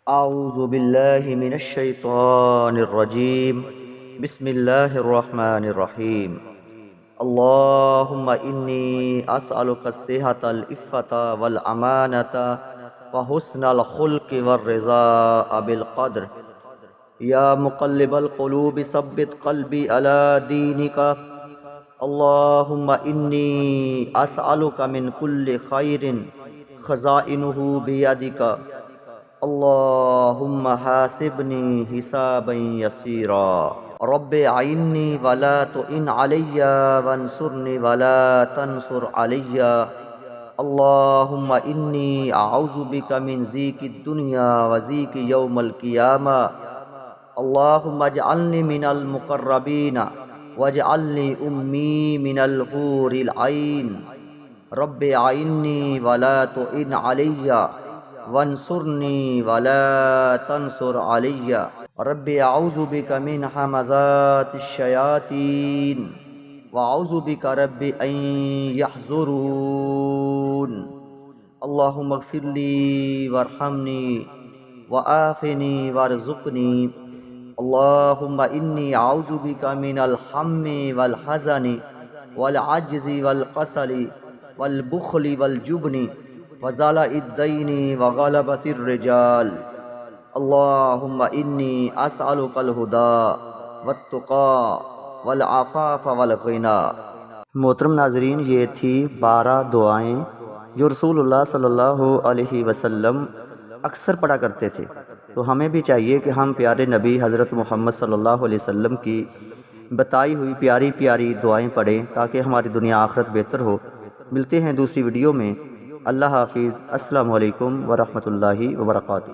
आऊज़ु बिल्लाहि मिनश शैतानिर रजीम। बिस्मिल्लाहिर रहमानिर रहीम। अल्लाहुम्मा इन्नी अस्अलुका सिहतल इफ़्फ़ता वल अमानता व हुस्नल खुल्क़ि वर रिज़ा बिल क़द्र। या मुक़ल्लिबल क़ुलूबि सब्बित क़ल्बी अला दीनिका। अल्लाहुम्मा इन्नी अस्अलुका मिन कुल्लि खैरिन ख़ज़ाइनुहु बियदिका। अल्लाहुम्मा हासिबनी हिसाबन यसीरा। रब्बि अइन्नी वला तुइन अलैया वंसुरनी वला तंसुर अलैया। अल्लाहुम्मा इन्नी अऊज़ु बिका मिन ज़ीक़िद दुनिया व ज़ीक़ि यौमल क़ियामा। अल्लाहुम्मा अजअल्नी मिनल मुक़र्रबीन वजअल्नी उम्मी मिनल हूरिल ऐन। रब्बि अइन्नी वला तुइन अलैया वंसुरनी वला तंसुर अलैया। रब्बि अऊज़ु बिका मिन हमाज़ातिश शयातीन व अऊज़ु बिका रब्बि अन यहज़ुरून। अल्लाहुम्मा इग़फ़िरली वरहमनी व आफ़िनी वरज़ुक़नी। अल्लाहुम्मा इन्नी अऊज़ु बिका मिनल हम्मि वल हज़नि वल अज्ज़ि वल कसली वल बुख़्लि वल जुब्नि व ज़लाइद दैनि व गलबतिर रिजाल। अल्लाहुम्मा इन्नी अस्अलुकल हुदा वत्तुक़ा वल आफ़ाफ़ वल ग़िना। मोहतरम नाज़रीन, ये थी 12 दुआएँ जो रसूलुल्लाह सल्लल्लाहु अलैहि वसल्लम अक्सर पढ़ा करते थे। तो हमें भी चाहिए कि हम प्यारे नबी हज़रत मोहम्मद सल्लल्लाहु अलैहि वसल्लम की बताई हुई प्यारी प्यारी दुआएं पढ़ें ताकि हमारी दुनिया आखिरत बेहतर हो। मिलते हैं दूसरी वीडियो में। अल्लाह हाफिज़। अस्सलामु अलैकुम व रहमतुल्लाहि व बरकातुहू।